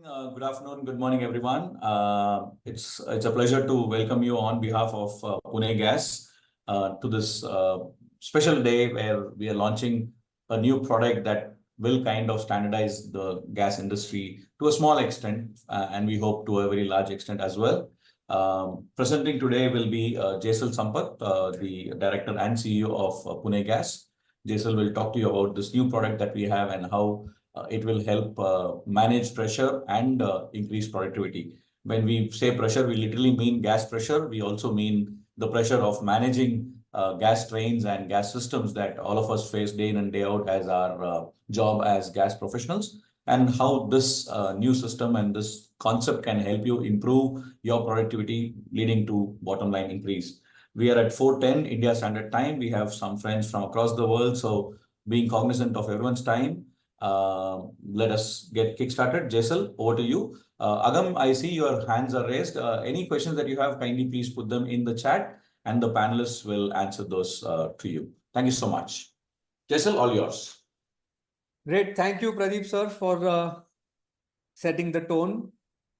Good afternoon, good morning, everyone. It's a pleasure to welcome you on behalf of Pune Gas to this special day where we are launching a new product that will kind of standardize the gas industry to a small extent, and we hope to a very large extent as well. Presenting today will be Jesal Sampat, the director and CEO of Pune Gas. Jesal will talk to you about this new product that we have and how it will help manage pressure and increase productivity. When we say pressure, we literally mean gas pressure. We also mean the pressure of managing gas trains and gas systems that all of us face day in and day out as our job as gas professionals, and how this new system and this concept can help you improve your productivity, leading to bottom line increase. We are at 4:10 India Standard Time. We have some friends from across the world, so being cognizant of everyone's time, let us get kick-started. Jesal, over to you. Agam, I see your hands are raised. Any questions that you have, kindly please put them in the chat and the panelists will answer those to you. Thank you so much. Jesal, all yours. Great. Thank you, Pradeep sir, for setting the tone.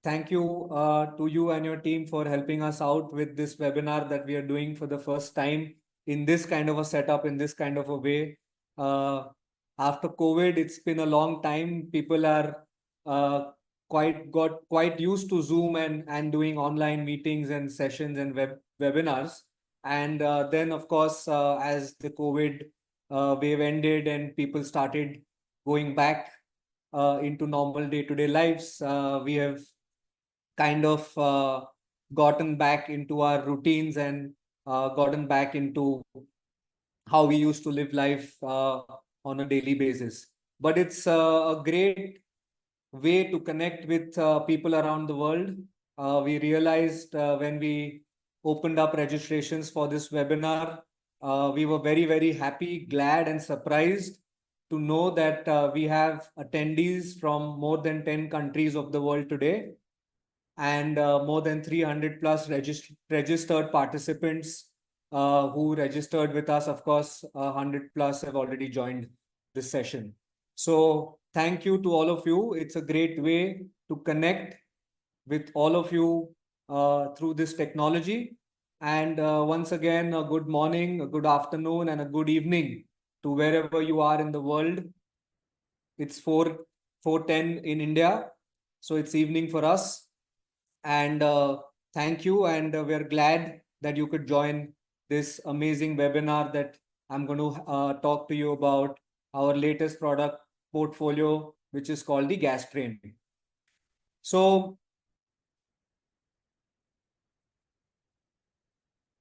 Thank you to you and your team for helping us out with this webinar that we are doing for the first time in this kind of a setup, in this kind of a way. After COVID, it's been a long time. People are got quite used to Zoom and doing online meetings and sessions and webinars. And then, of course, as the COVID wave ended and people started going back into normal day-to-day lives, we have kind of gotten back into our routines and gotten back into how we used to live life on a daily basis. But it's a great way to connect with people around the world. We realized when we opened up registrations for this webinar, we were very, very happy, glad and surprised to know that we have attendees from more than 10 countries of the world today, and more than 300 plus registered participants who registered with us. Of course, 100 plus have already joined this session. So thank you to all of you. It's a great way to connect with all of you through this technology. And once again, a good morning, a good afternoon, and a good evening to wherever you are in the world. It's 4:10 in India, so it's evening for us. And thank you, and we're glad that you could join this amazing webinar that I'm going to talk to you about our latest product portfolio, which is called the GasTrain. So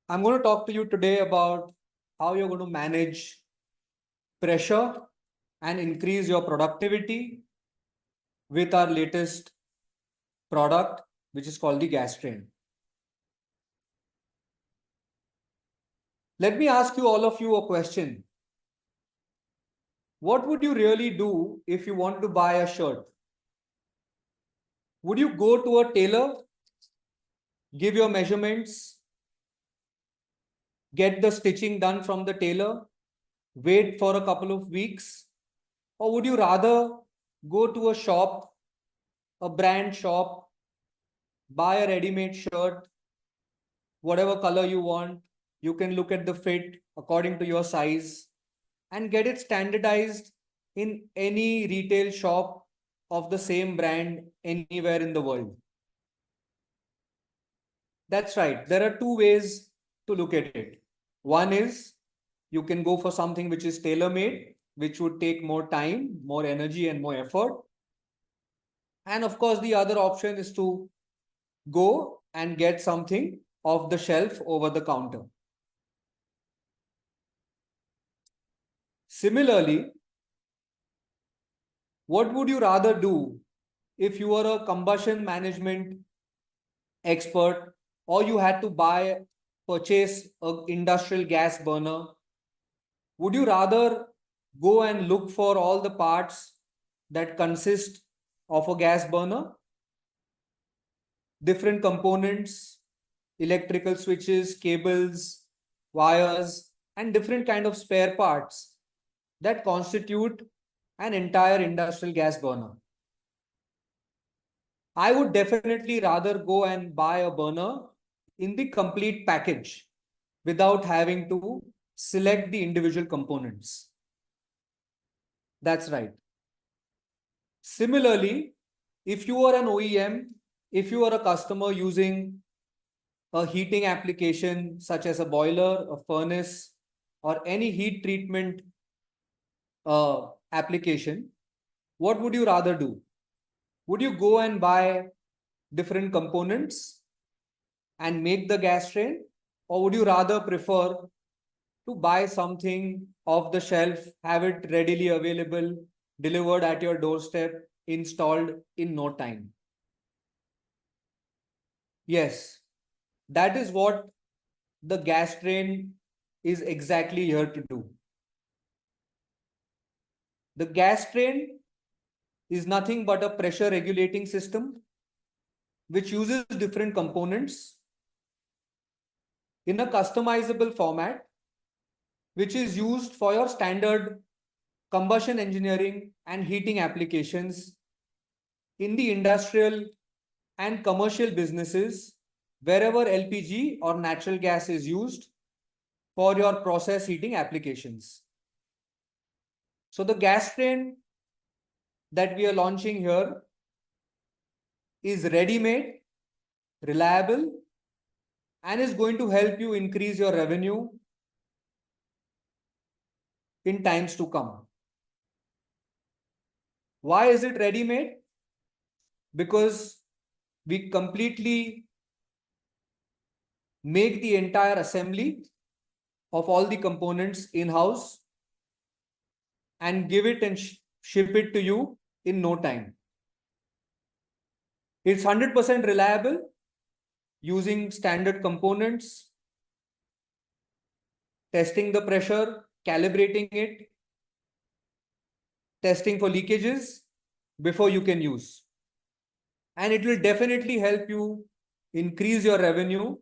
I'm going to talk to you today about how you're going to manage pressure and increase your productivity with our latest product, which is called the GasTrain. Let me ask you, all of you, a question. What would you really do if you want to buy a shirt? Would you go to a tailor, give your measurements, get the stitching done from the tailor, wait for a couple of weeks? Or would you rather go to a shop, a brand shop, buy a ready-made shirt, whatever color you want? You can look at the fit according to your size and get it standardized in any retail shop of the same brand anywhere in the world. That's right. There are two ways to look at it. One is you can go for something which is tailor-made, which would take more time, more energy, and more effort. And of course, the other option is to go and get something off the shelf over the counter. Similarly, what would you rather do if you were a combustion management expert, or you had to purchase an industrial gas burner? Would you rather go and look for all the parts that consist of a gas burner? Different components, electrical switches, cables, wires, and different kind of spare parts that constitute an entire industrial gas burner. I would definitely rather go and buy a burner in the complete package without having to select the individual components. That's right. Similarly, if you are an OEM, if you are a customer using a heating application such as a boiler, a furnace, or any heat treatment application, what would you rather do? Would you go and buy different components and make the gas train, or would you rather prefer to buy something off the shelf, have it readily available, delivered at your doorstep, installed in no time? Yes, that is what the gas train is exactly here to do. The gas train is nothing but a pressure regulating system which uses different components in a customizable format, which is used for your standard combustion engineering and heating applications in the industrial and commercial businesses wherever LPG or natural gas is used for your process heating applications. So the gas train that we are launching here is ready-made, reliable, and is going to help you increase your revenue in times to come. Why is it ready-made? Because we completely make the entire assembly of all the components in-house and give it and ship it to you in no time. It's 100% reliable using standard components, testing the pressure, calibrating it, testing for leakages before you can use. And it will definitely help you increase your revenue,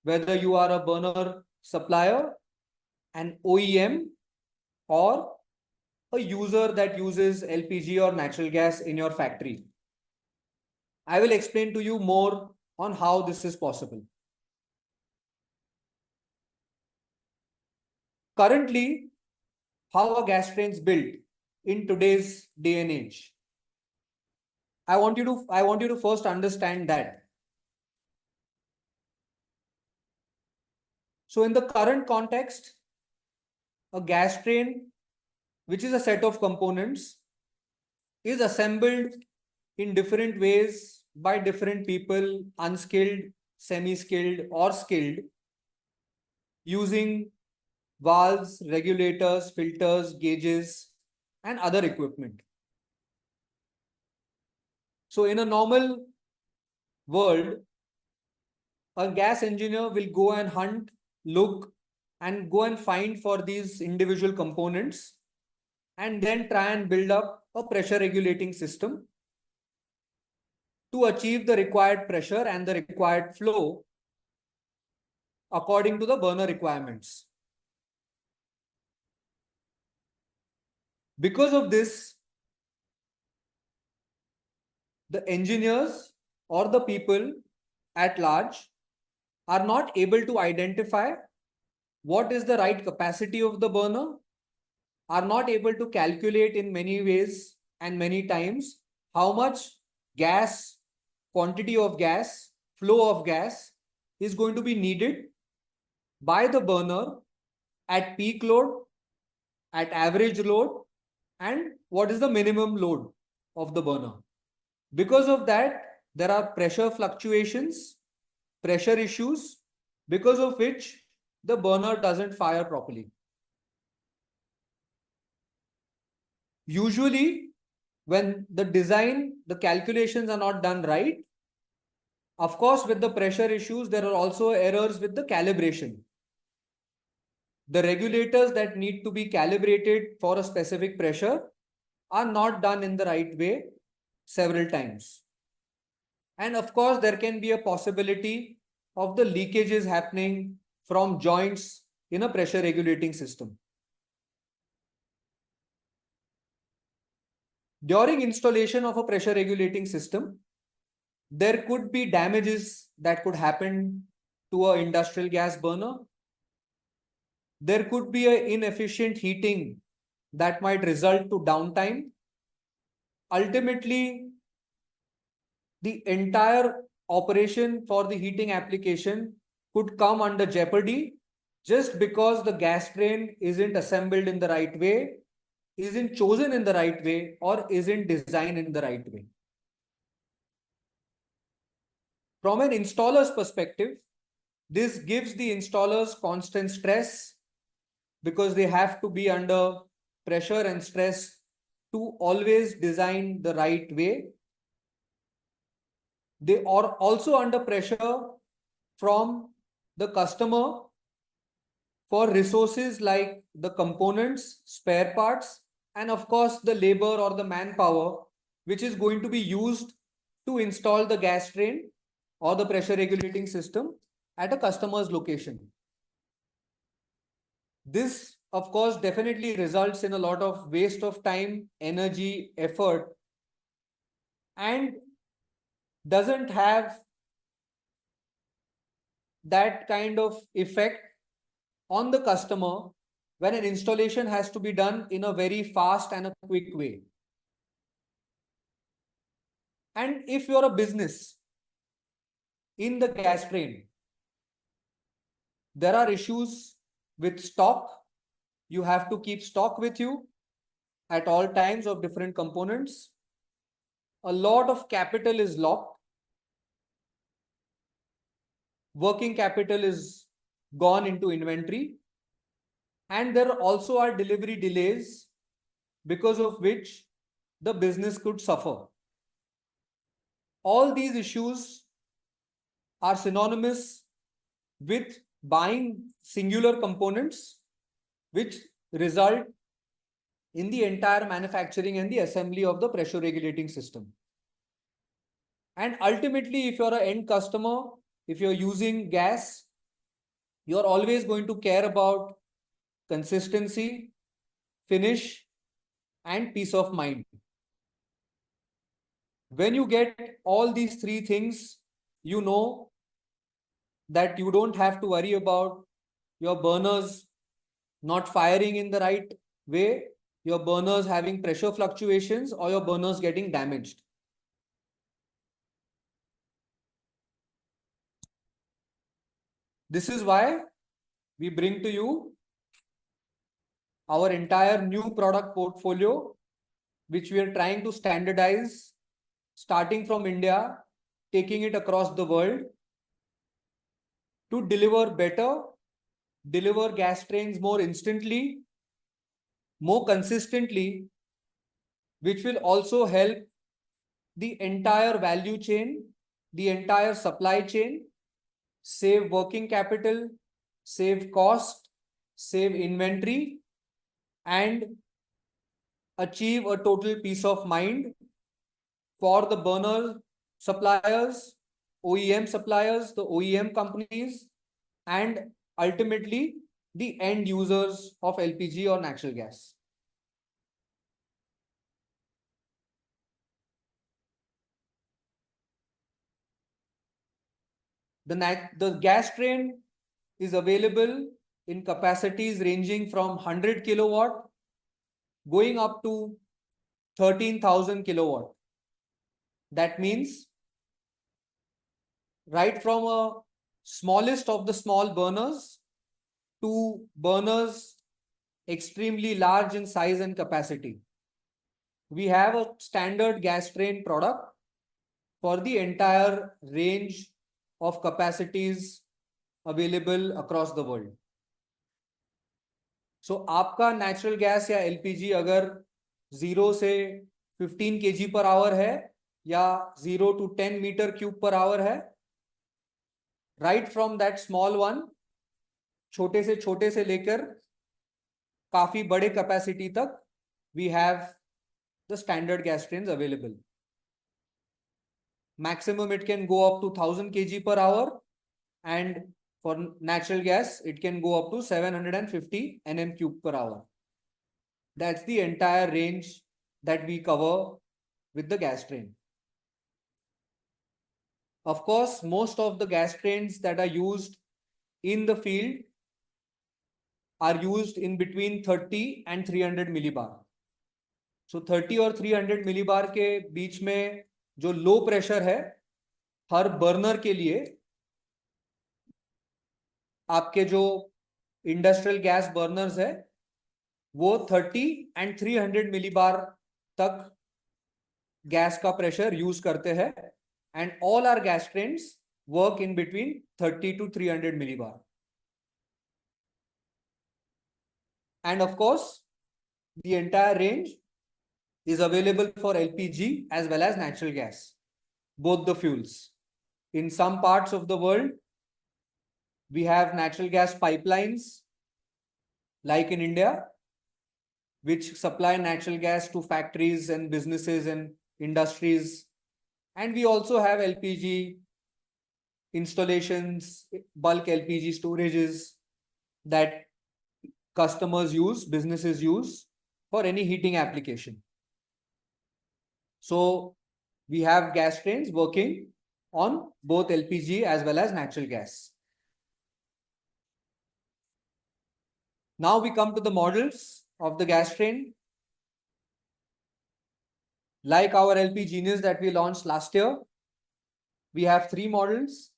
whether you are a burner supplier, an OEM, or a user that uses LPG or natural gas in your factory. I will explain to you more on how this is possible. Currently, how a gas train is built in today's day and age. I want you to first understand that. So in the current context, a gas train, which is a set of components, is assembled in different ways by different people, unskilled, semi-skilled, or skilled, using valves, regulators, filters, gauges, and other equipment. So in a normal world, a gas engineer will go and hunt, look, and go and find for these individual components, and then try and build up a pressure regulating system to achieve the required pressure and the required flow according to the burner requirements. Because of this, the engineers or the people at large are not able to identify what is the right capacity of the burner, are not able to calculate in many ways and many times how much gas, quantity of gas, flow of gas is going to be needed by the burner at peak load, at average load, and what is the minimum load of the burner. Because of that, there are pressure fluctuations, pressure issues, because of which the burner doesn't fire properly. Usually, when the design, the calculations are not done right, of course, with the pressure issues, there are also errors with the calibration. The regulators that need to be calibrated for a specific pressure are not done in the right way several times. And of course, there can be a possibility of the leakages happening from joints in a pressure regulating system. During installation of a pressure regulating system, There could be damages that could happen to an industrial gas burner. There could be an inefficient heating that might result to downtime. Ultimately, the entire operation for the heating application could come under jeopardy just because the gas train isn't assembled in the right way, isn't chosen in the right way, or isn't designed in the right way. From an installer's perspective, this gives the installers constant stress because they have to be under pressure and stress to always design the right way. They are also under pressure from the customer for resources like the components, spare parts, and of course the labor or the manpower, which is going to be used to install the gas train or the pressure regulating system at a customer's location. This, of course, definitely results in a lot of waste of time, energy, effort, and doesn't have that kind of effect on the customer when an installation has to be done in a very fast and a quick way. And if you're a business in the gas train, there are issues with stock. You have to keep stock with you at all times of different components. A lot of capital is locked. Working capital is gone into inventory. And there also are delivery delays because of which the business could suffer. All these issues are synonymous with buying singular components, which result in the entire manufacturing and the assembly of the pressure regulating system. And ultimately, if you're an end customer, if you're using gas, you're always going to care about consistency, finish, and peace of mind. When you get all these three things, you know that you don't have to worry about your burners not firing in the right way, your burners having pressure fluctuations, or your burners getting damaged. This is why we bring to you our entire new product portfolio, which we are trying to standardize, starting from India, taking it across the world to deliver better, deliver gas trains more instantly, more consistently, which will also help the entire value chain, the entire supply chain, save working capital, save cost, save inventory, and achieve a total peace of mind for the burner suppliers, OEM suppliers, the OEM companies, and ultimately the end users of LPG or natural gas. The gas train is available in capacities ranging from 100 kilowatt going up to 13,000 kilowatt. That means right from a smallest of the small burners to burners extremely large in size and capacity. We have a standard gas train product for the entire range of capacities available across the world. So आपका natural gas या LPG अगर 0 से 15 kg per hour है या 0 to 10 meter cube per hour है, right from that small one, छोटे से लेकर काफी बड़े capacity तक, we have the standard gas trains available. Maximum it can go up to 1000 kg per hour, and for natural gas it can go up to 750 nm cube per hour. That's the entire range that we cover with the gas train. Of course, most of the gas trains that are used in the field are used in between 30 and 300 millibar. So 30 और 300 millibar के बीच में जो low pressure है हर burner के लिए आपके जो industrial gas Berners है वो 30 एंड 300 मिलीबार तक गैस का प्रेशर यूज करते हैं and all are gas trains work in between 30 to 300 millibar. And of course, the entire range is available for LPG as well as natural gas, both the fuels. In some parts of the world, we have natural gas pipelines, like in India, which supply natural gas to factories and businesses and industries. And we also have LPG installations, bulk LPG storages that customers use, businesses use for any heating application. So we have gas trains working on both LPG as well as natural gas. Now we come to the models of the gas train. Like our LP Genius that we launched last year, we have 3 models: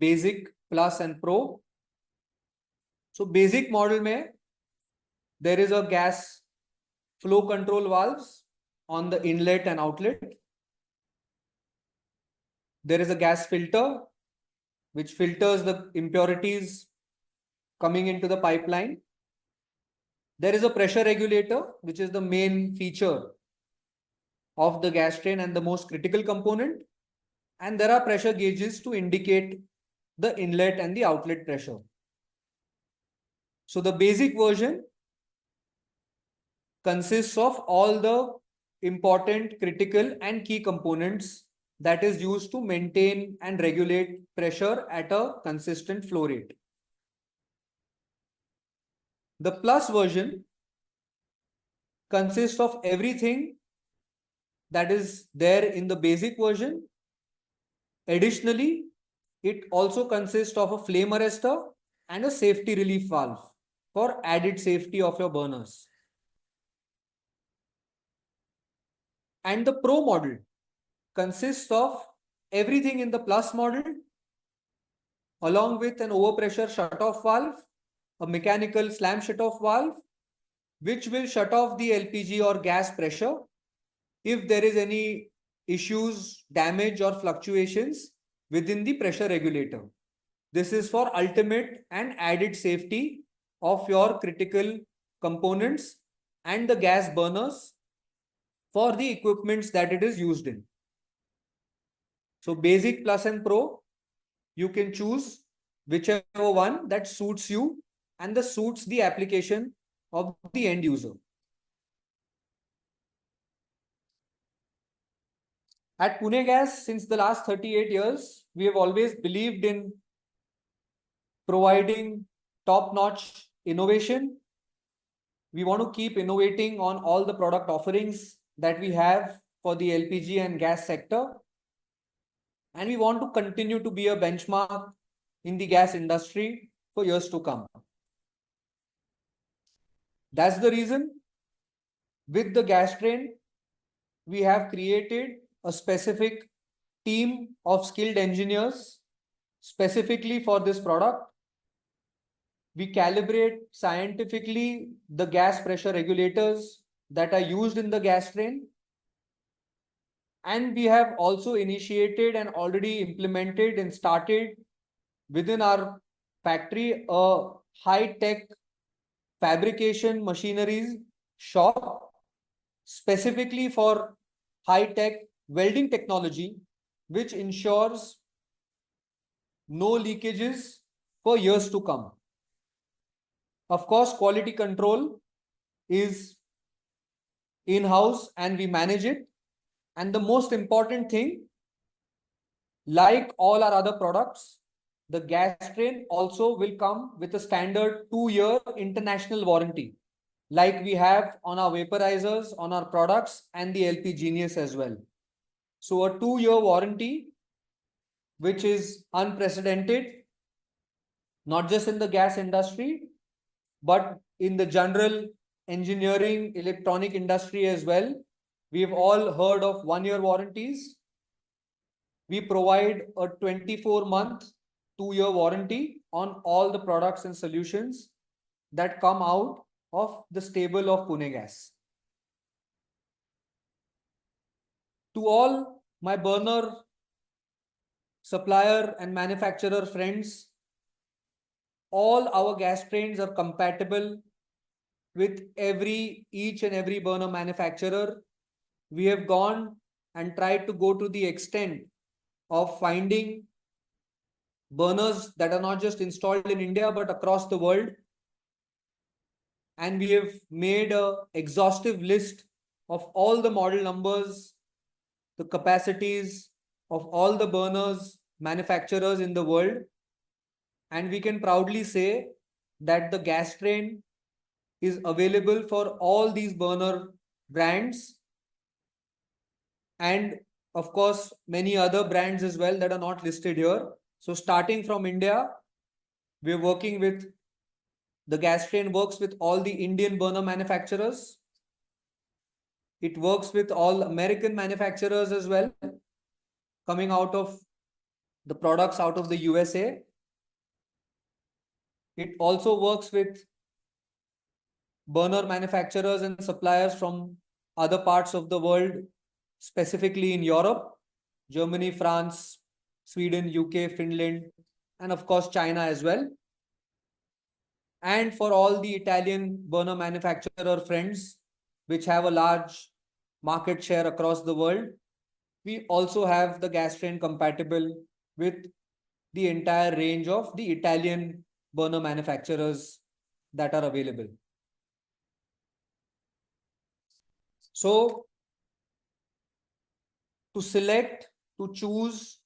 Basic, Plus and Pro. So Basic model mein, there is a gas flow control valves on the inlet and outlet. There is a gas filter which filters the impurities coming into the pipeline. There is a pressure regulator, which is the main feature of the gas train and the most critical component. And there are pressure gauges to indicate the inlet and the outlet pressure. So the basic version consists of all the important, critical and key components that is used to maintain and regulate pressure at a consistent flow rate. The Plus version consists of everything that is there in the basic version. Additionally, it also consists of a flame arrestor and a safety relief valve for added safety of your burners. And the Pro model consists of everything in the Plus model, along with an overpressure shutoff valve, a mechanical slam shutoff valve, which will shut off the LPG or gas pressure if there is any issues, damage or fluctuations within the pressure regulator. This is for ultimate and added safety of your critical components and the gas burners for the equipments that it is used in. So Basic, Plus and Pro, you can choose whichever one that suits you and that suits the application of the end user. At Pune Gas, since the last 38 years, we have always believed in providing top-notch innovation. We want to keep innovating on all the product offerings that we have for the LPG and gas sector. And we want to continue to be a benchmark in the gas industry for years to come. That's the reason with the gas train, we have created a specific team of skilled engineers specifically for this product. We calibrate scientifically the gas pressure regulators that are used in the gas train. And we have also initiated and already implemented and started within our factory a high-tech fabrication machineries shop specifically for high-tech welding technology, which ensures no leakages for years to come. Of course, quality control is in-house and we manage it. And the most important thing, like all our other products, the gas train also will come with a standard 2-year international warranty, like we have on our vaporizers, on our products and the LP Genius as well. So a 2-year warranty which is unprecedented, not just in the gas industry, but in the general engineering, electronic industry as well. We've all heard of 1-year warranties. We provide a 24-month, 2-year warranty on all the products and solutions that come out of the stable of Pune Gas. To all my burner supplier and manufacturer friends, all our gas trains are compatible with each and every burner manufacturer. We have gone and tried to go to the extent of finding burners that are not just installed in India but across the world. And we have made an exhaustive list of all the model numbers, the capacities of all the burners manufacturers in the world. And we can proudly say that the GasTrain is available for all these burner brands, and of course many other brands as well that are not listed here. So starting from India, we're working with the GasTrain works with all the Indian burner manufacturers. It works with all American manufacturers as well, coming out of the products out of the USA. It also works with burner manufacturers and suppliers from other parts of the world, specifically in Europe, Germany, France, Sweden, UK, Finland, and of course China as well. And for all the Italian burner manufacturer friends, which have a large market share across the world, we also have the GasTrain compatible with the entire range of the Italian burner manufacturers that are available. So to select, to choose,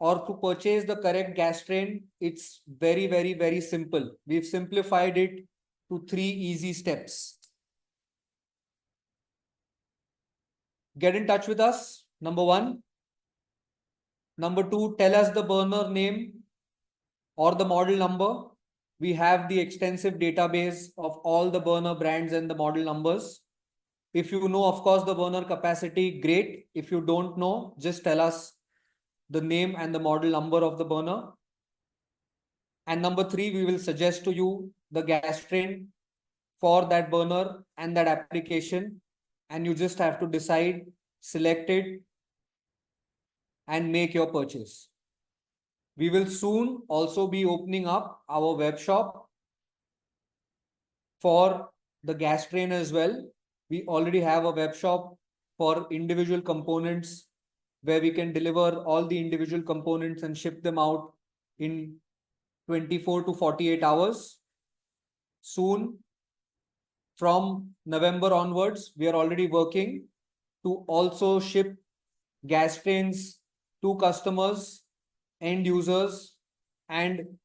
or to purchase the correct GasTrain, it's very, very, very simple. We've simplified it to 3 easy steps. Get in touch with us, number 1. Number 2, tell us the burner name or the model number. We have the extensive database of all the burner brands and the model numbers. If you know, of course, the burner capacity, great. If you don't know, just tell us the name and the model number of the burner. And number 3, we will suggest to you the GasTrain for that burner and that application. And you just have to decide, select it, and make your purchase. We will soon also be opening up our web shop for the GasTrain as well. We already have a web shop for individual components where we can deliver all the individual components and ship them out in 24 to 48 hours. Soon, from November onwards, we are already working to also ship GasTrains to customers, end users, and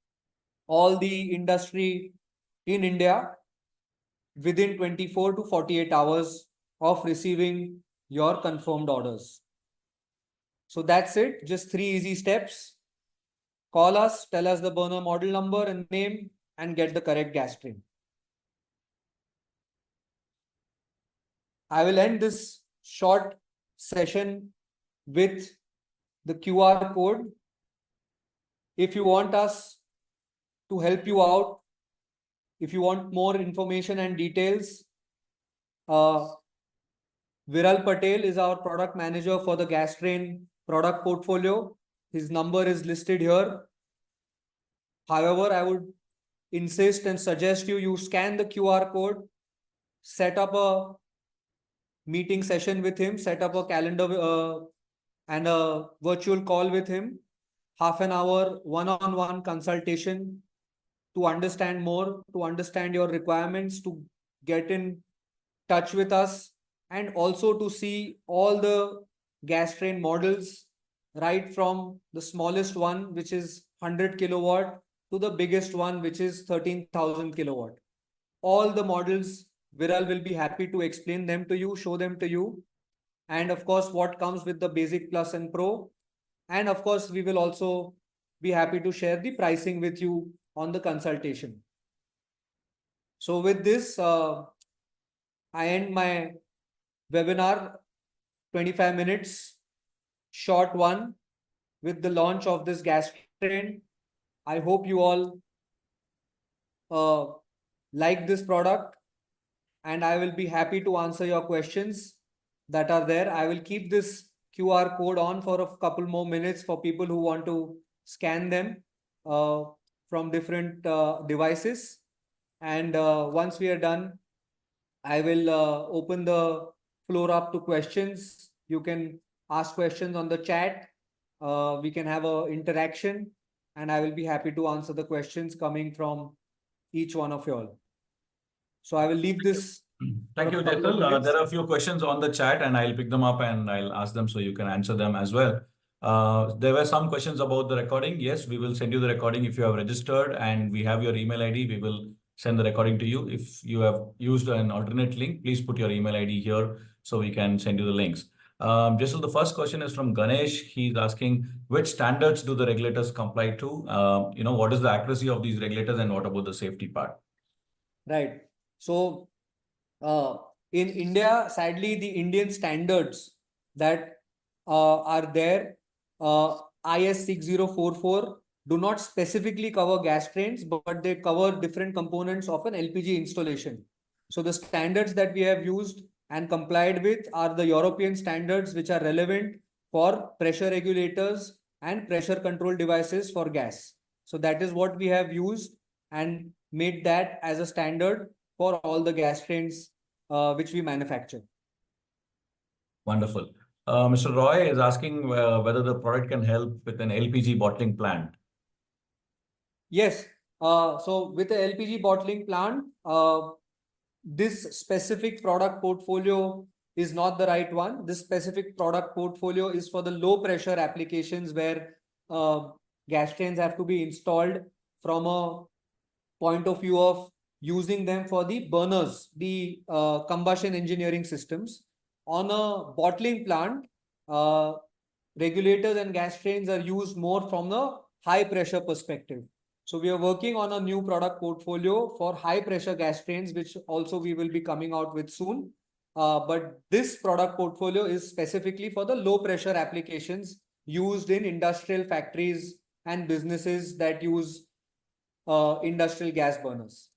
all the industry in India within 24 to 48 hours of receiving your confirmed orders. So that's it, just 3 easy steps. Call us, tell us the burner model number and name, and get the correct GasTrain. I will end this short session with the QR code. If you want us to help you out, if you want more information and details, Viral Patel is our product manager for the GasTrain product portfolio. His number is listed here. However, I would insist and suggest you scan the QR code, set up a meeting session with him, set up a calendar and a virtual call with him, half an hour one-on-one consultation to understand more, to understand your requirements, to get in touch with us, and also to see all the GasTrain models, right from the smallest one, which is 100 kilowatt, to the biggest one, which is 13,000 kilowatt. All the models, Viral will be happy to explain them to you, show them to you. And of course, what comes with the Basic Plus and Pro. And of course, we will also be happy to share the pricing with you on the consultation. So with this, I end my webinar, 25 minutes, short one, with the launch of this GasTrain. I hope you all like this product, and I will be happy to answer your questions that are there. I will keep this QR code on for a couple more minutes for people who want to scan them from different devices. And once we are done, I will open the floor up to questions. You can ask questions on the chat. We can have an interaction, and I will be happy to answer the questions coming from each one of you all. So I will leave this. Thank you, Jesal. There are a few questions on the chat, and I'll pick them up and I'll ask them so you can answer them as well. There were some questions about the recording. Yes, we will send you the recording if you have registered, and we have your email ID. We will send the recording to you. If you have used an alternate link, please put your email ID here so we can send you the links. Jesal, the first question is from Ganesh. He's asking, which standards do the regulators comply to? What is the accuracy of these regulators, and what about the safety part? Right. So in India, sadly, the Indian standards that are there, IS 6044, do not specifically cover gas trains, but they cover different components of an LPG installation. So the standards that we have used and complied with are the European standards, which are relevant for pressure regulators and pressure control devices for gas. So that is what we have used and made that as a standard for all the gas trains which we manufacture. Wonderful. Mr. Roy is asking whether the product can help with an LPG bottling plant. Yes. So with the LPG bottling plant, this specific product portfolio is not the right one. This specific product portfolio is for the low pressure applications where gas trains have to be installed from a point of view of using them for the burners, the combustion engineering systems. On a bottling plant, regulators and gas trains are used more from the high pressure perspective. So we are working on a new product portfolio for high pressure gas trains, which also we will be coming out with soon. But this product portfolio is specifically for the low pressure applications used in industrial factories and businesses that use industrial gas burners.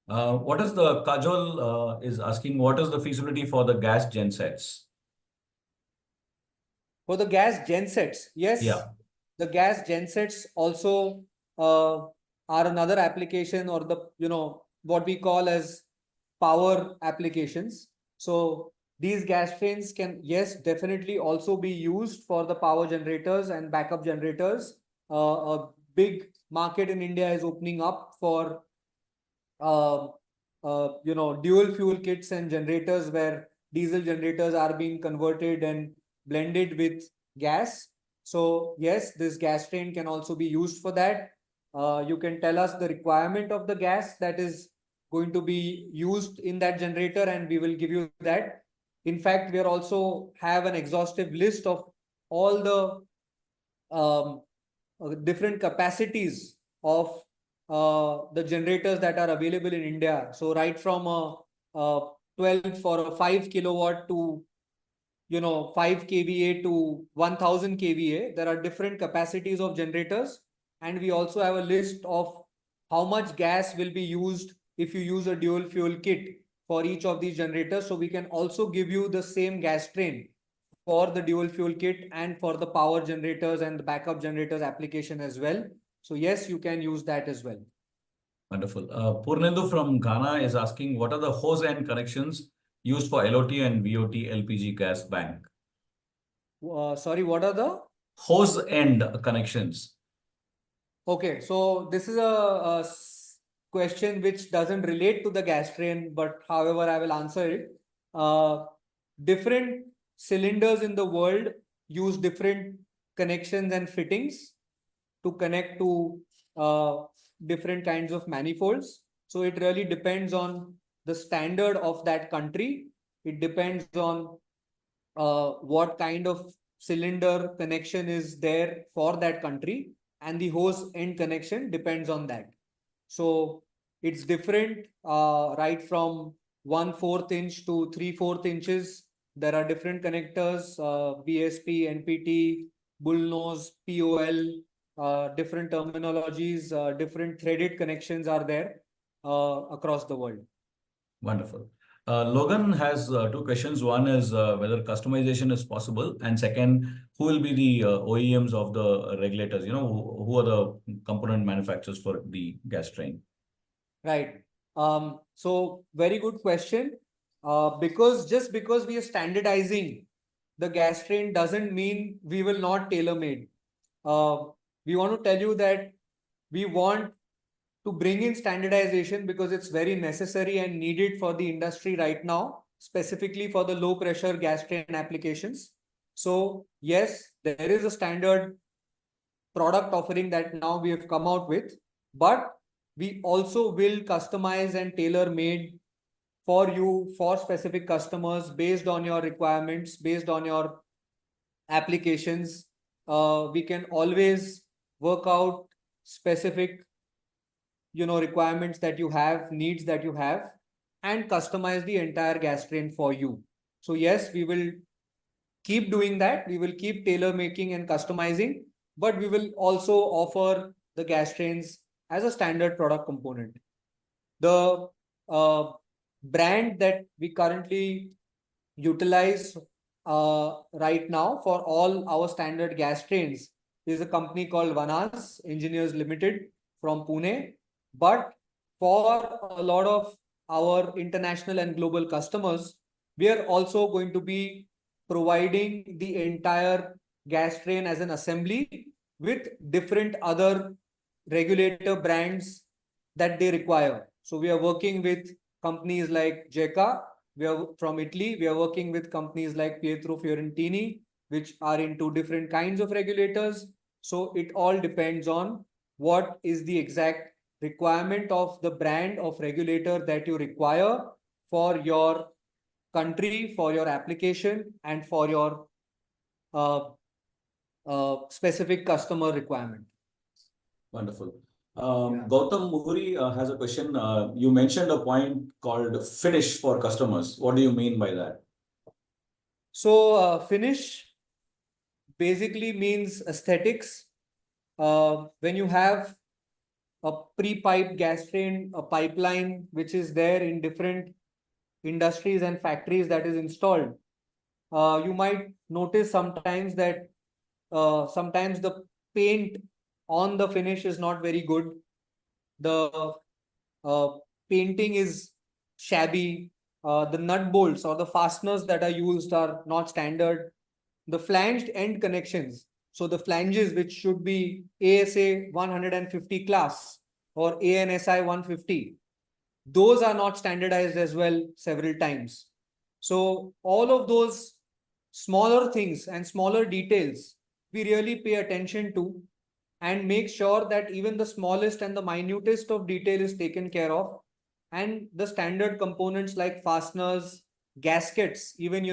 What is the Kajol is asking, what is the feasibility for the gas gensets? For the gas gensets, yes, yeah. The gas gensets also are another application, or the what we call as power applications. So these gas trains can, yes, definitely also be used for the power generators and backup generators. A big market in India is opening up for dual fuel kits and generators where diesel generators are being converted and blended with gas. So yes, this gas train can also be used for that. You can tell us the requirement of the gas that is going to be used in that generator, and we will give you that. In fact, we are also have an exhaustive list of all the different capacities of the generators that are available in India. So right from a 12 or a 5 kilowatt to 5 kVA to 1000 kVA, there are different capacities of generators, and we also have a list of how much gas will be used if you use a dual fuel kit for each of these generators. So we can also give you the same gas train for the dual fuel kit and for the power generators and the backup generators application as well. So yes, you can use that as well. Wonderful. Purnendu from Ghana is asking, what are the hose end connections used for LOT and VOT LPG gas bank? Sorry, what are the? Hose end connections. Okay, so this is a question which doesn't relate to the gas train, but however, I will answer it. Different cylinders in the world use different connections and fittings to connect to different kinds of manifolds. So it really depends on the standard of that country. It depends on what kind of cylinder connection is there for that country, and the hose end connection depends on that. So it's different, right from 1/4 inch to 3/4 inches. There are different connectors, BSP, NPT, bullnose, POL, different terminologies, different threaded connections are there across the world. Wonderful. Logan has two questions. One is whether customization is possible, and second, who will be the OEMs of the regulators? You know, who are the component manufacturers for the GasTrain? Right. So very good question. Because just because we are standardizing the GasTrain doesn't mean we will not tailor-made. We want to tell you that we want to bring in standardization because it's very necessary and needed for the industry right now, specifically for the low pressure GasTrain applications. So yes, there is a standard product offering that now we have come out with, but we also will customize and tailor made for you, for specific customers, based on your requirements, based on your applications. We can always work out specific, requirements that you have, needs that you have, and customize the entire GasTrain for you. So yes, we will keep doing that. We will keep tailor making and customizing, but we will also offer the GasTrains as a standard product component. The brand that we currently utilize right now for all our standard GasTrains is a company called Vanas Engineers Limited from Pune. But for a lot of our international and global customers, we are also going to be providing the entire GasTrain as an assembly with different other regulator brands that they require. So we are working with companies like JECA, we are from Italy. We are working with companies like Pietro Fiorentini, which are into different kinds of regulators. So it all depends on what is the exact requirement of the brand of regulator that you require for your country, for your application, and for your specific customer requirement. Wonderful. Gautam Muhuri has a question. You mentioned a point called finish for customers. What do you mean by that? So finish basically means aesthetics. When you have a pre-piped GasTrain, a pipeline which is there in different industries and factories that is installed, you might notice sometimes that sometimes the paint on the finish is not very good. The painting is shabby. The nut bolts or the fasteners that are used are not standard. The flanged end connections, so the flanges which should be ASA 150 class or ANSI 150, those are not standardized as well several times. So all of those smaller things and smaller details we really pay attention to and make sure that even the smallest and the minutest of detail is taken care of. And the standard components like fasteners, gaskets, even,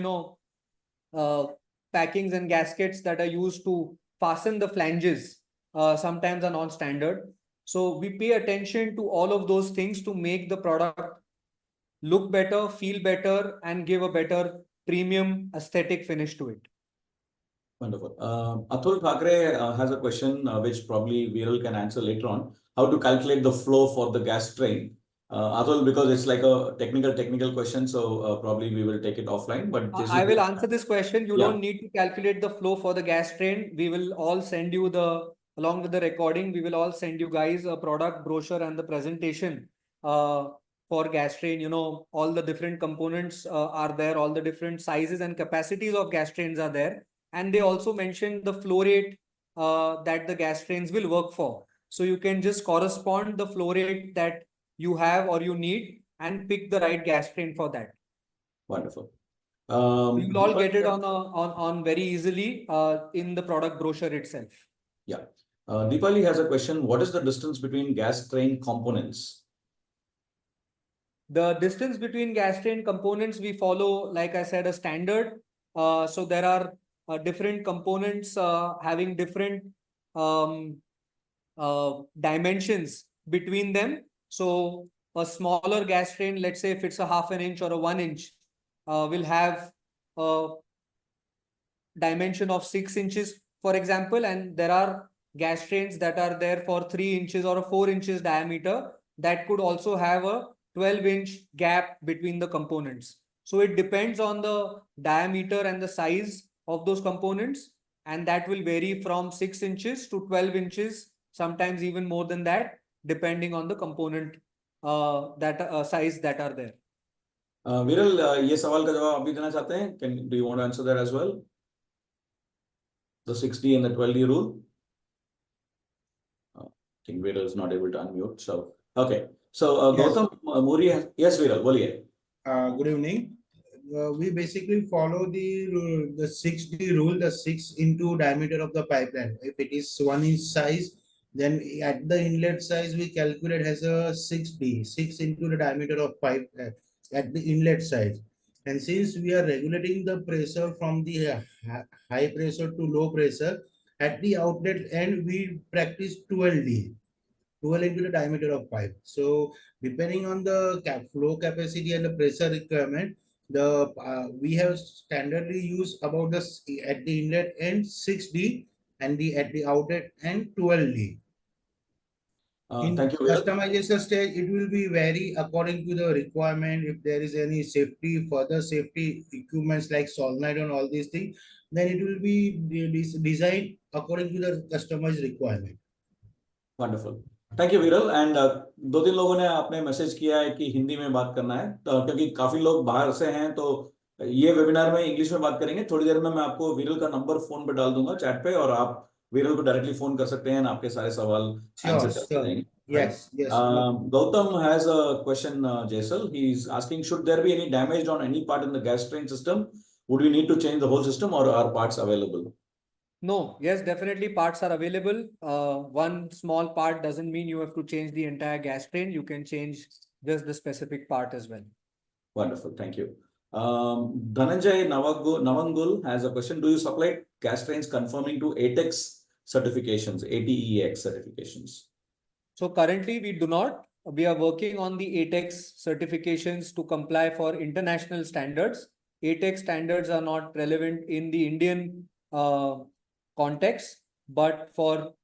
packings and gaskets that are used to fasten the flanges sometimes are non-standard. So we pay attention to all of those things to make the product look better, feel better, and give a better premium aesthetic finish to it. Wonderful. Atul Thackeray has a question which probably Viral can answer later on. How to calculate the flow for the GasTrain? Atul, because it's like a technical question, so probably we will take it offline. But I will answer this question. You don't need to calculate the flow for the GasTrain. We will all send you along with the recording, we will all send you guys a product brochure and the presentation for GasTrain. All the different components are there, all the different sizes and capacities of GasTrains are there. And they also mentioned the flow rate that the GasTrains will work for. So you can just correspond the flow rate that you have or you need and pick the right GasTrain for that. Wonderful. You will all get it on very easily in the product brochure itself. Yeah. Deepali has a question. What is the distance between GasTrain components? The distance between GasTrain components, we follow, like I said, a standard. So there are different components having different dimensions between them. So a smaller gas train, let's say if it's a 1/2 inch or a 1 inch, will have a dimension of 6 inches, for example, and there are gas trains that are there for 3 inches or a 4 inches diameter that could also have a 12-inch gap between the components. So it depends on the diameter and the size of those components, and that will vary from 6 inches to 12 inches, sometimes even more than that, depending on the component size that are there. Viral, ये सवाल का जवाब आप भी देना चाहते हैं? Do you want to answer that as well? The 6D and the 12D rule? I think Viral is not able to unmute. So, okay. So, Yes. Gautam Muri, yes, Viral, boliye. Good evening. We basically follow the 6D rule, the 6 into diameter of the pipeline. If it is 1 inch size, then at the inlet size we calculate as a 6D, 6 into the diameter of pipe at the inlet size. And since we are regulating the pressure from the high pressure to low pressure, at the outlet end we practice 12D. 12 into the diameter of pipe. So depending on the flow capacity and the pressure requirement, we have standardly used about the at the inlet end 6D and at the outlet end 12D. In Thank you, Viral. customization stage, it will be vary according to the requirement. If there is any further safety equipments like solenoid and all these things, then it will be designed according to the customer's requirement. Wonderful. Thank you विरल and 2-3 लोगों ने आपने message किया है कि हिंदी में बात करना है क्योंकि काफी लोग बाहर से हैं तो ये वेबिनार में इंग्लिश में बात करेंगे। थोड़ी देर में मैं आपको विरल का नंबर फोन पे डाल दूंगा चैट पे और आप विरल को डायरेक्टली फोन कर सकते हैं आपके सारे सवाल आंसर करते रहेंगे। Yes. Gautam has a question, Jesal. He's asking, should there be any damage on any part in the gas train system? Would we need to change the whole system or are parts available? No, yes, definitely parts are available. One small part doesn't mean you have to change the entire gas train. You can change just the specific part as well. Wonderful, thank you. Dhananjay Navangul has a question. Do you supply gas trains conforming to ATEX certifications, ATEX certifications? So currently we do not. We are working on the ATEX certifications to comply for international standards. ATEX standards are not relevant in the Indian context, but for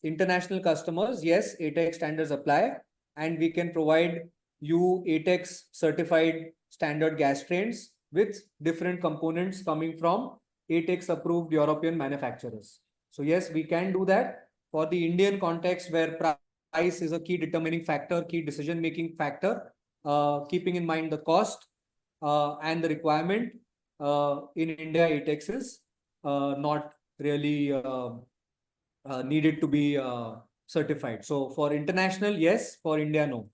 international customers, yes, ATEX standards apply, and we can provide you ATEX certified standard gas trains with different components coming from ATEX approved European manufacturers. So yes, we can do that. For the Indian context where price is a key determining factor, key decision-making factor, keeping in mind the cost and the requirement, in India, ATEX is not really needed to be certified. So for international, yes. For India, no.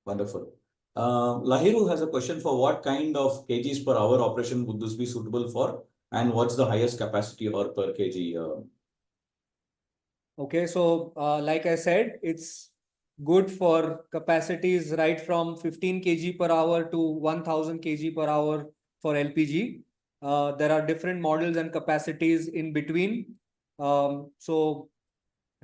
Wonderful. Lahiru has a question for what kind of kgs per hour operation would this be suitable for? And what's the highest capacity or per kg? Okay, so like I said, it's good for capacities right from 15 kg per hour to 1000 kg per hour for LPG. There are different models and capacities in between. So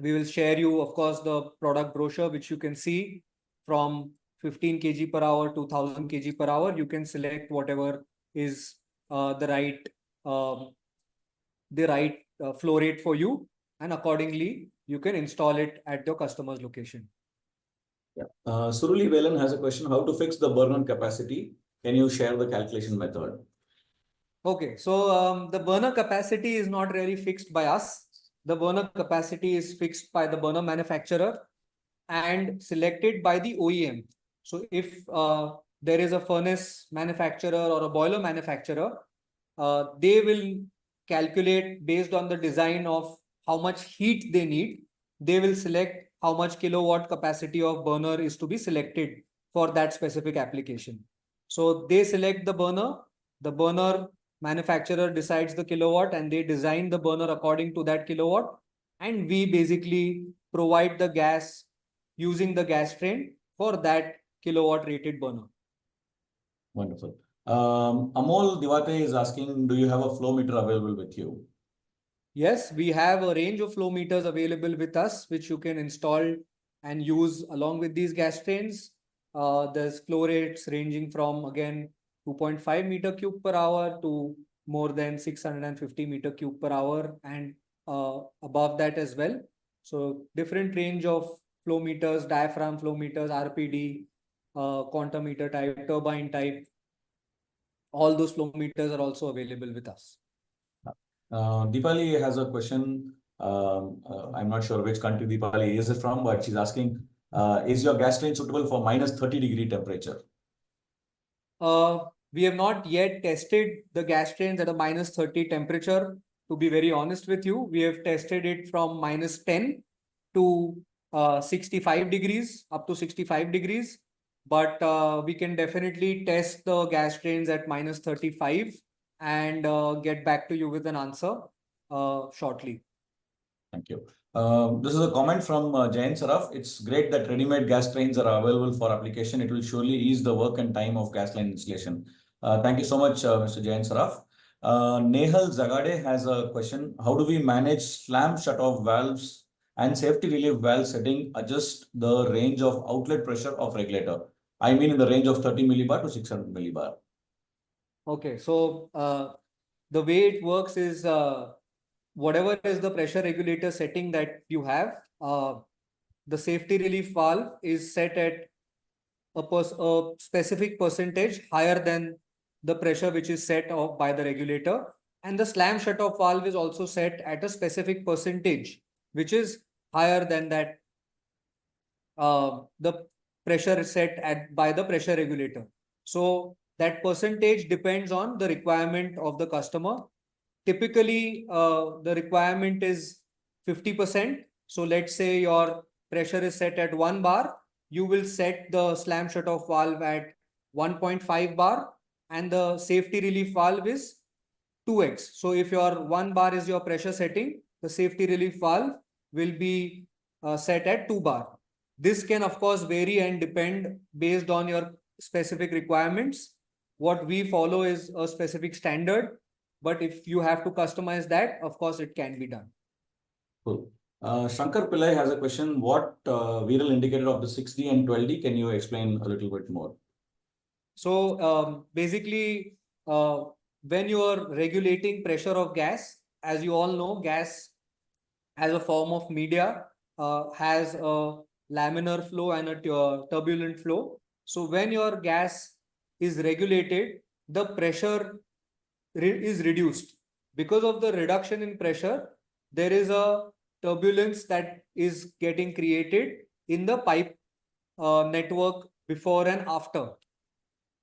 we will share you, of course, the product brochure, which you can see from 15 kg per hour to 1000 kg per hour. You can select whatever is the right flow rate for you, and accordingly you can install it at your customer's location. Yeah. Suruli Velan has a question: how to fix the burner capacity? Can you share the calculation method? Okay, so the burner capacity is not really fixed by us. The burner capacity is fixed by the burner manufacturer and selected by the OEM. So if there is a furnace manufacturer or a boiler manufacturer, they will calculate based on the design of how much heat they need. They will select how much kilowatt capacity of burner is to be selected for that specific application. So they select the burner manufacturer decides the kilowatt, and they design the burner according to that kilowatt. And we basically provide the gas using the gas train for that kilowatt rated burner. Wonderful. Amol Divate is asking, do you have a flow meter available with you? Yes, we have a range of flow meters available with us, which you can install and use along with these gas trains. There's flow rates ranging from, again, 2.5 meter cube per hour to more than 650 meter cube per hour and above that as well. So different range of flow meters, diaphragm flow meters, RPD, quantum meter type, turbine type. All those flow meters are also available with us. Deepali has a question. I'm not sure which country Deepali is from, but she's asking, is your gas train suitable for minus 30-degree temperature? We have not yet tested the gas trains at a minus 30 temperature. To be very honest with you, we have tested it from minus 10 to 65 degrees, up to 65 degrees. But we can definitely test the gas trains at minus 35 and get back to you with an answer shortly. Thank you. This is a comment from Jain Saraf. It's great that ready-made gas trains are available for application. It will surely ease the work and time of gas line installation. Thank you so much, Mr. Jain Saraf. Nehal Zagade has a question. How do we manage slam shut-off valves and safety relief valve setting, adjust the range of outlet pressure of regulator? I mean in the range of 30 millibar to 600 millibar. Okay, so the way it works is whatever is the pressure regulator setting that you have, the safety relief valve is set at a specific percentage higher than the pressure which is set off by the regulator. And the slam shut-off valve is also set at a specific percentage, which is higher than that the pressure set by the pressure regulator. So that percentage depends on the requirement of the customer. Typically, the requirement is 50%. So let's say your pressure is set at 1 bar. You will set the slam shut-off valve at 1.5 bar and the safety relief valve is 2x. So if your 1 bar is your pressure setting, the safety relief valve will be set at 2 bar. This can of course vary and depend based on your specific requirements. What we follow is a specific standard, but if you have to customize that, of course it can be done. Cool. Shankar Pillai has a question. What viral indicator of the 6D and 12D? Can you explain a little bit more? So basically, when you are regulating pressure of gas, as you all know, gas as a form of media has a laminar flow and a turbulent flow. So when your gas is regulated, the pressure is reduced. Because of the reduction in pressure, there is a turbulence that is getting created in the pipe network before and after.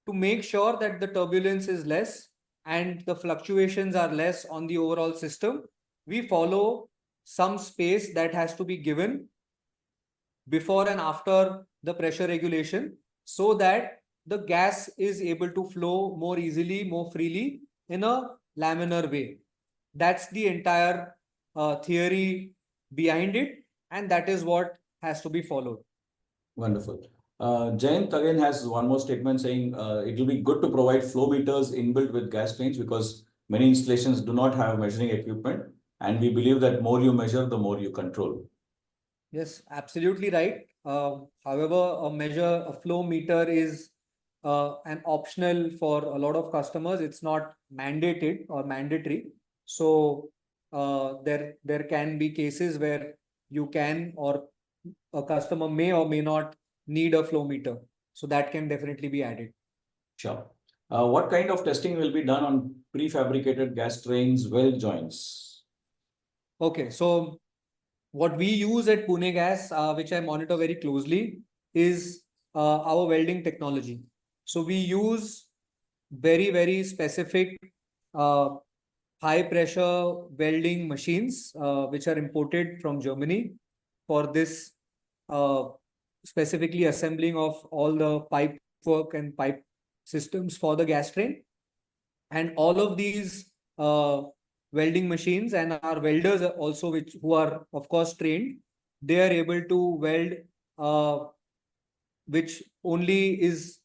To make sure that the turbulence is less and the fluctuations are less on the overall system, we follow some space that has to be given before and after the pressure regulation so that the gas is able to flow more easily, more freely in a laminar way. That's the entire theory behind it, and that is what has to be followed. Wonderful. Jayant again has one more statement saying it will be good to provide flow meters inbuilt with gas trains because many installations do not have measuring equipment, and we believe that more you measure, the more you control. Yes, absolutely right. However, a flow meter is an optional for a lot of customers. It's not mandated or mandatory. So there can be cases where you can or a customer may or may not need a flow meter. So that can definitely be added. Sure. What kind of testing will be done on prefabricated gas trains weld joints? Okay, so what we use at Pune Gas, which I monitor very closely, is our welding technology. So we use very, very specific high pressure welding machines, which are imported from Germany for this specifically assembling of all the pipe work and pipe systems for the gas train. And all of these welding machines and our welders also, who are of course trained, they are able to weld which only is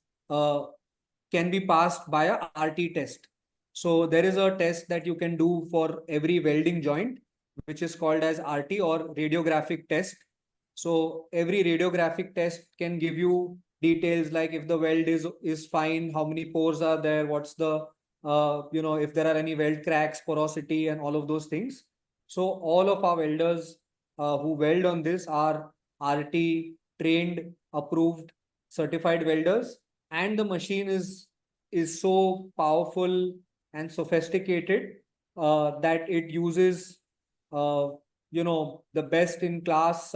can be passed by a RT test. So there is a test that you can do for every welding joint, which is called as RT or radiographic test. So every radiographic test can give you details like if the weld is fine, how many pores are there, what's the if there are any weld cracks, porosity, and all of those things. So all of our welders who weld on this are RT trained, approved, certified welders, and the machine is so powerful and sophisticated that it uses the best in class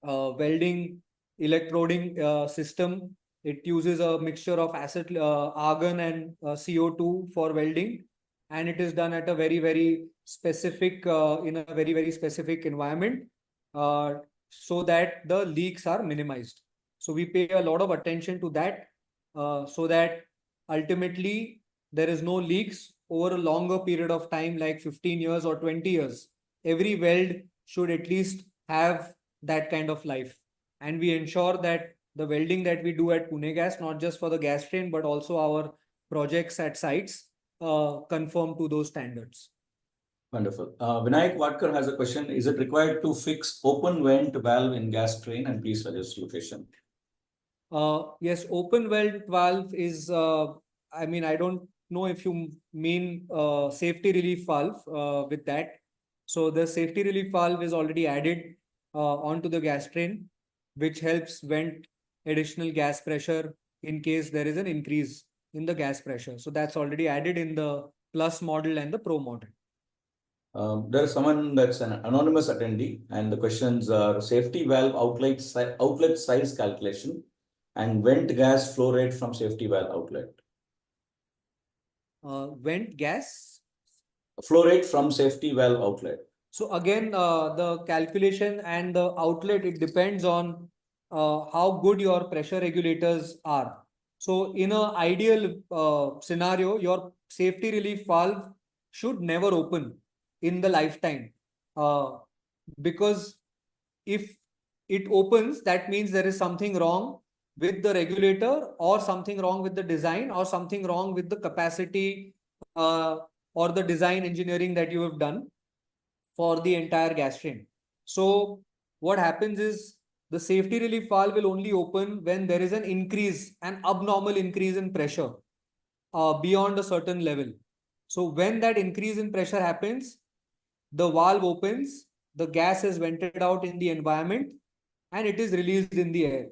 welding electroding system. It uses a mixture of acid, argon, and CO2 for welding, and it is done at a very specific in a very specific environment, so that the leaks are minimized. So we pay a lot of attention to that, so that ultimately there is no leaks over a longer period of time, like 15 years or 20 years. Every weld should at least have that kind of life. And we ensure that the welding that we do at Pune Gas, not just for the GasTrain, but also our projects at sites, conform to those standards. Wonderful. Vinayak Watkar has a question. Is it required to fix open vent valve in GasTrain, and please suggest location? Yes, open weld valve is, I don't know if you mean safety relief valve with that. So the safety relief valve is already added onto the GasTrain, which helps vent additional gas pressure in case there is an increase in the gas pressure. So that's already added in the Plus model and the Pro model. There is someone that's an anonymous attendee, and the questions are safety valve outlet size calculation and vent gas flow rate from safety valve outlet. Vent gas? Flow rate from safety valve outlet. So again, the calculation and the outlet, it depends on how good your pressure regulators are. So in an ideal scenario, your safety relief valve should never open in the lifetime. Because if it opens, that means there is something wrong with the regulator, or something wrong with the design, or something wrong with the capacity or the design engineering that you have done for the entire GasTrain. So what happens is the safety relief valve will only open when there is an abnormal increase in pressure beyond a certain level. So when that increase in pressure happens, the valve opens, the gas is vented out in the environment, and it is released in the air.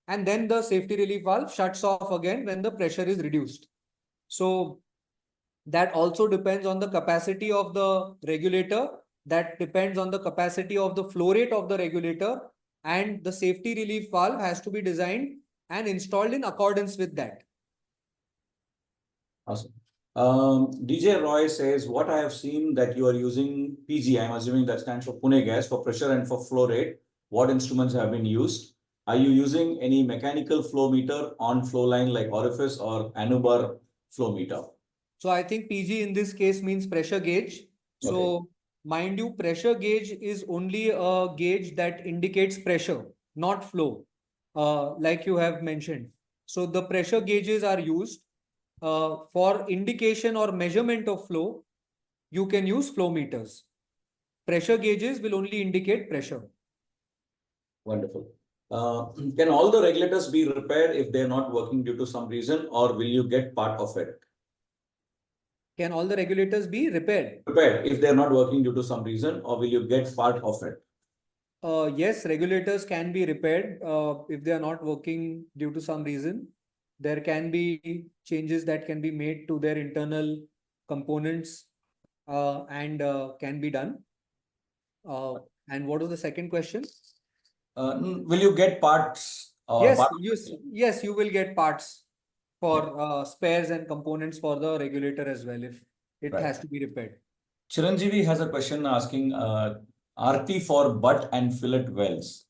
And then the safety relief valve shuts off again when the pressure is reduced. So that also depends on the capacity of the regulator. That depends on the capacity of the flow rate of the regulator, and the safety relief valve has to be designed and installed in accordance with that. Awesome. DJ Roy says, what I have seen that you are using PG, I'm assuming that stands for Pune Gas, for pressure and for flow rate. What instruments have been used? Are you using any mechanical flow meter on flow line like orifice or Anubar flow meter? So I think PG in this case means pressure gauge. So Okay. mind you, pressure gauge is only a gauge that indicates pressure, not flow, like you have mentioned. So the pressure gauges are used for indication or measurement of flow. You can use flow meters. Pressure gauges will only indicate pressure. Wonderful. Can all the regulators be repaired if they're not working due to some reason, or will you get part of it? Can all the regulators be repaired? Repaired if they're not working due to some reason, or will you get part of it? Yes, regulators can be repaired if they are not working due to some reason. There can be changes that can be made to their internal components and can be done. And what was the second question? Will you get parts? Yes, you will get parts for spares and components for the regulator as well if it has to be repaired. Chiranjeevi has a question asking RT for butt and fillet wells.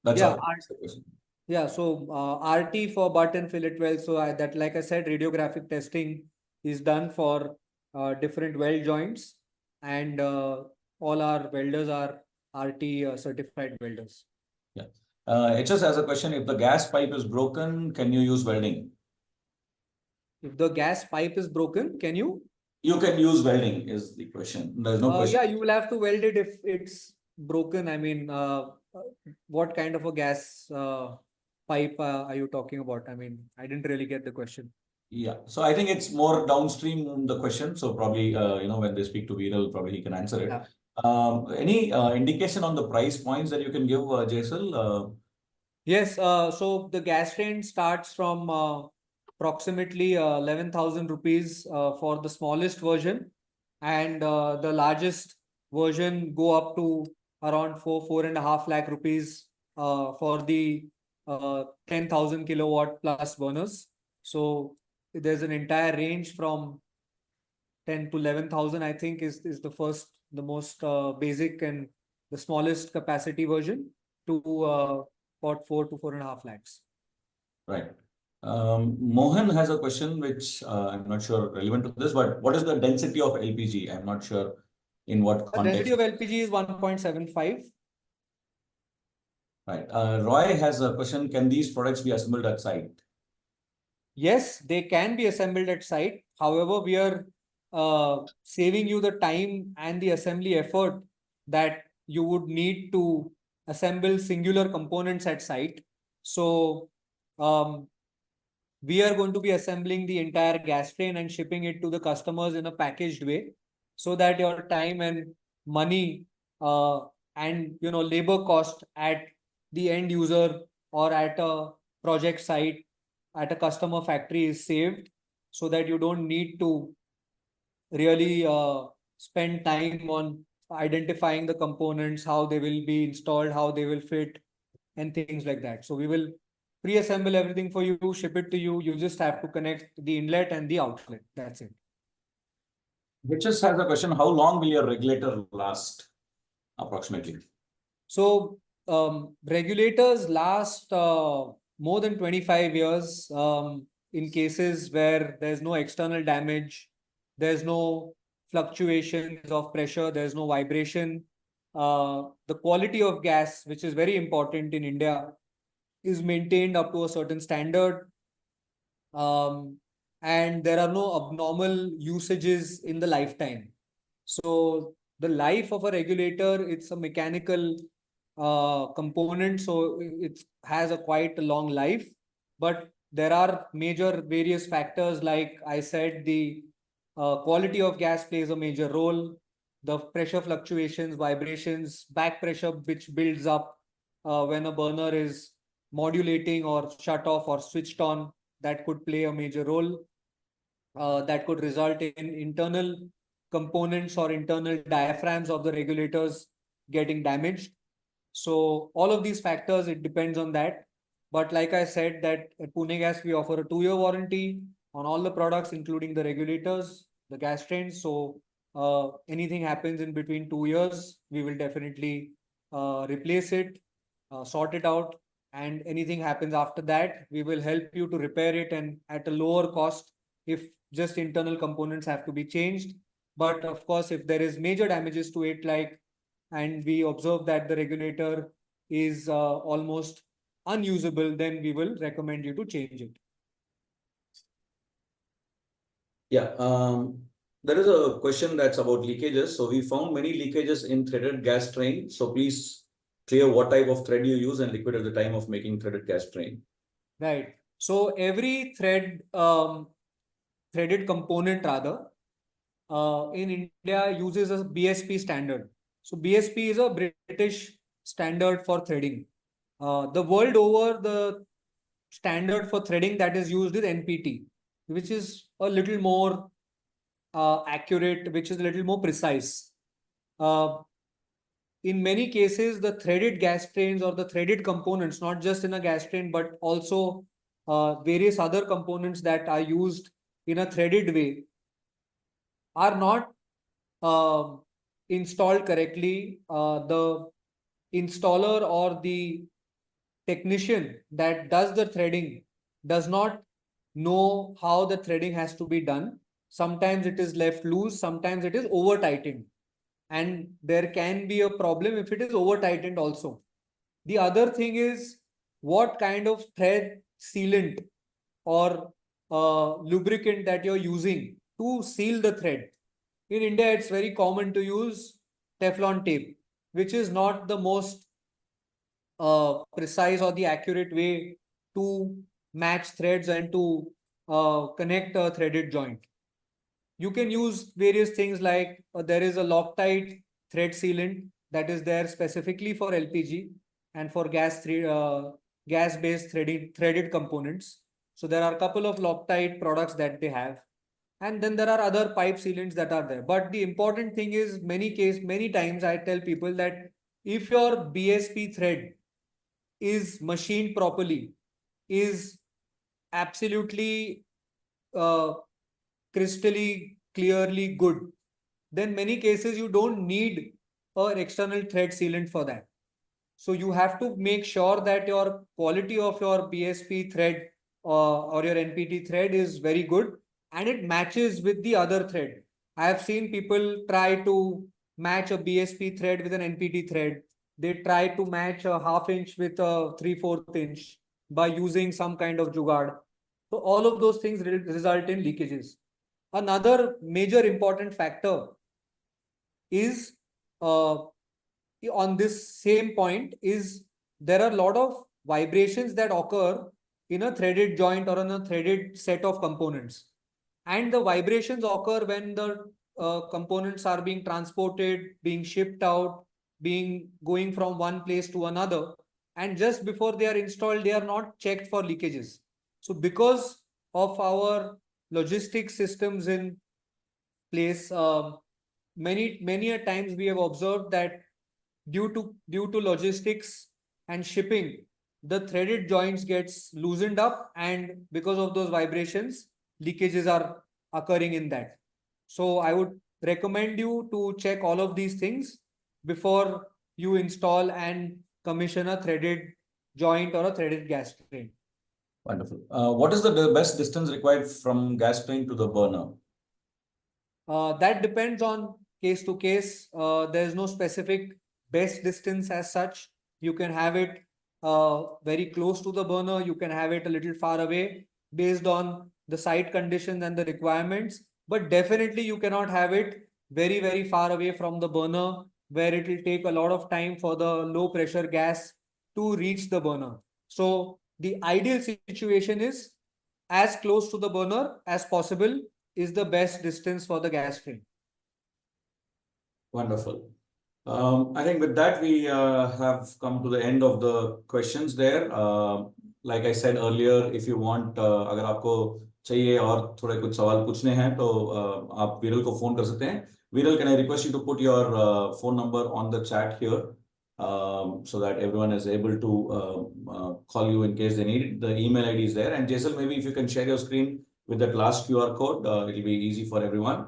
That's Yeah, the question. Yeah, so RT for butt and fillet wells. So like I said, radiographic testing is done for different weld joints, and all our welders are RT certified welders. Yeah. HS has a question. If the gas pipe is broken, can you use welding? If the gas pipe is broken, can you? You can use welding is the question. There's no question. Yeah, you will have to weld it if it's broken. I mean, what kind of a gas pipe are you talking about? I mean, I didn't really get the question. Yeah, so I think it's more downstream the question. So probably when they speak to Viral, probably he can answer it. Yeah. Any indication on the price points that you can give, Jesal? Yes, so the GasTrain starts from approximately 11,000 rupees for the smallest version, and the largest version go up to around 4.5 lakh rupees for the 10,000 kilowatt plus burners. So there's an entire range from 10 to 11,000, I think, is the most basic and the smallest capacity version to about 4 to 4.5 lakhs. Right. Mohan has a question which I'm not sure relevant to this, but what is the density of LPG? I'm not sure in what The context. density of LPG is 1.75. Right. Roy has a question. Can these products be assembled at site? Yes, they can be assembled at site. However, we are saving you the time and the assembly effort that you would need to assemble singular components at site. So we are going to be assembling the entire GasTrain and shipping it to the customers in a packaged way, so that your time and money and labor cost at the end user or at a project site at a customer factory is saved, so that you don't need to really spend time on identifying the components, how they will be installed, how they will fit, and things like that. So we will pre-assemble everything for you, ship it to you. You just have to connect the inlet and the outlet. That's it. Richard has a question. How long will your regulator last approximately? So regulators last more than 25 years in cases where there's no external damage, there's no fluctuations of pressure, there's no vibration. The quality of gas, which is very important in India, is maintained up to a certain standard. And there are no abnormal usages in the lifetime. So the life of a regulator, it's a mechanical component, so it has a quite a long life. But there are major various factors, like I said, the quality of gas plays a major role, the pressure fluctuations, vibrations, back pressure which builds up when a burner is modulating or shut off or switched on, that could play a major role. That could result in internal components or internal diaphragms of the regulators getting damaged. So all of these factors, it depends on that. But like I said, that at Pune Gas, we offer a 2-year warranty on all the products, including the regulators, the gas trains. So anything happens in between 2 years, we will definitely replace it, sort it out. And anything happens after that, we will help you to repair it, and at a lower cost if just internal components have to be changed. But of course, if there is major damages to it, and we observe that the regulator is almost unusable, then we will recommend you to change it. Yeah, there is a question that's about leakages. So we found many leakages in threaded gas train. So please clear what type of thread you use and liquid at the time of making threaded gas train. Right. So every threaded component rather in India uses a BSP standard. So BSP is a British standard for threading. The world over, the standard for threading that is used is NPT, which is a little more accurate, which is a little more precise. In many cases, the threaded gas trains or the threaded components, not just in a gas train, but also various other components that are used in a threaded way, are not installed correctly. The installer or the technician that does the threading does not know how the threading has to be done. Sometimes it is left loose, sometimes it is over tightened. And there can be a problem if it is over tightened also. The other thing is what kind of thread sealant or lubricant that you're using to seal the thread. In India, it's very common to use Teflon tape, which is not the most precise or the accurate way to match threads and to connect a threaded joint. You can use various things like there is a Loctite thread sealant that is there specifically for LPG and for gas-based threaded components. So there are a couple of Loctite products that they have. And then there are other pipe sealants that are there. But the important thing is many times I tell people that if your BSP thread is machined properly, is absolutely crystally clearly good, then many cases you don't need an external thread sealant for that. So you have to make sure that your quality of your BSP thread or your NPT thread is very good and it matches with the other thread. I have seen people try to match a BSP thread with an NPT thread. They try to match a 1/2 inch with a 3/4 inch by using some kind of jugaad. So all of those things result in leakages. Another major important factor is on this same point is there are a lot of vibrations that occur in a threaded joint or in a threaded set of components. And the vibrations occur when the components are being transported, being shipped out, going from one place to another. And just before they are installed, they are not checked for leakages. So because of our logistics systems in place, many a times we have observed that due to logistics and shipping, the threaded joints gets loosened up, and because of those vibrations, leakages are occurring in that. So I would recommend you to check all of these things before you install and commission a threaded joint or a threaded gas train. Wonderful. What is the best distance required from gas train to the burner? That depends on case to case. There is no specific best distance as such. You can have it very close to the burner. You can have it a little far away based on the site conditions and the requirements. But definitely you cannot have it very, very far away from the burner where it will take a lot of time for the low pressure gas to reach the burner. So the ideal situation is as close to the burner as possible is the best distance for the gas train. Wonderful. I think with that, we have come to the end of the questions there. Like I said earlier, if you want, अगर आपको चाहिए और थोड़े कुछ सवाल पूछने हैं तो आप विरल को फोन कर सकते हैं. Viral, can I request you to put your phone number on the chat here so that everyone is able to call you in case they need it. The email ID is there. And Jesal, maybe if you can share your screen with that last QR code, it'll be easy for everyone.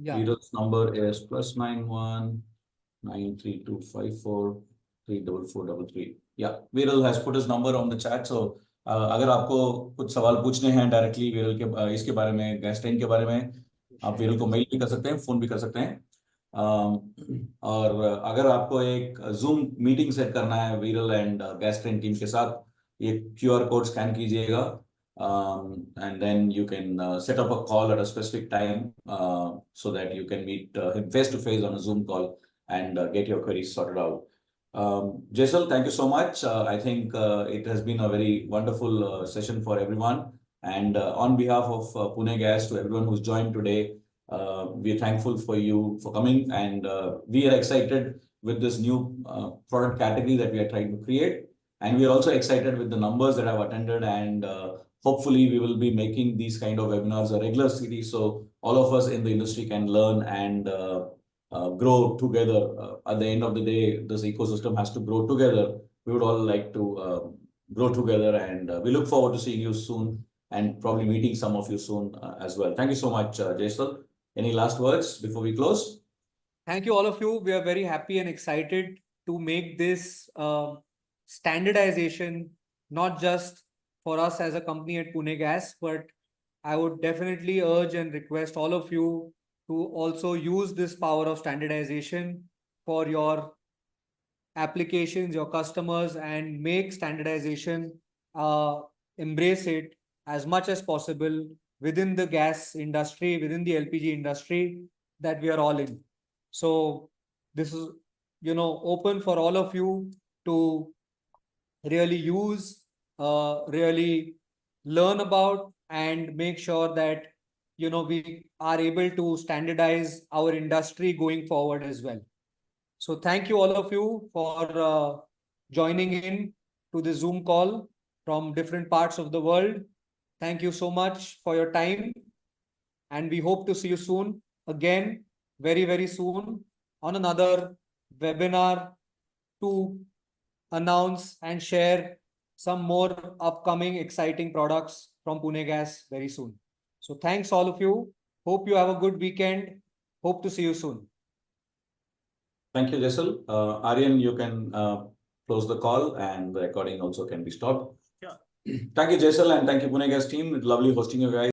Viral's number is +91 93254 34433. Yeah, Viral has put his number on the chat. So अगर आपको कुछ सवाल पूछने हैं directly विरल के इसके बारे में, गैस ट्रेन के बारे में, आप विरल को मेल भी कर सकते हैं, फोन भी कर सकते हैं. और अगर आपको एक जूम मीटिंग सेट करना है विरल एंड गैस ट्रेन टीम के साथ, ये QR कोड स्कैन कीजिएगा. And then you can set up a call at a specific time so that you can meet him face to face on a Zoom call and get your queries sorted out. Jesal, thank you so much. I think it has been a very wonderful session for everyone. And on behalf of Pune Gas, to everyone who's joined today, we are thankful for you for coming, and we are excited with this new product category that we are trying to create. And we are also excited with the numbers that have attended, and hopefully we will be making these kind of webinars a regular series so all of us in the industry can learn and grow together. At the end of the day, this ecosystem has to grow together. We would all like to grow together, and we look forward to seeing you soon and probably meeting some of you soon as well. Thank you so much, Jesal. Any last words before we close? Thank you, all of you. We are very happy and excited to make this standardization, not just for us as a company at Pune Gas, but I would definitely urge and request all of you to also use this power of standardization for your applications, your customers, and make standardization, embrace it as much as possible within the gas industry, within the LPG industry that we are all in. So this is, open for all of you to really use, really learn about, and make sure that, we are able to standardize our industry going forward as well. So thank you all of you for joining in to the Zoom call from different parts of the world. Thank you so much for your time. And we hope to see you soon again, very, very soon, on another webinar to announce and share some more upcoming exciting products from Pune Gas very soon. So thanks all of you. Hope you have a good weekend. Hope to see you soon. Thank you, Jesal. Aryan, you can close the call and the recording also can be stopped. Yeah. Thank you, Jesal, and thank you, Pune Gas team. It's lovely hosting you guys.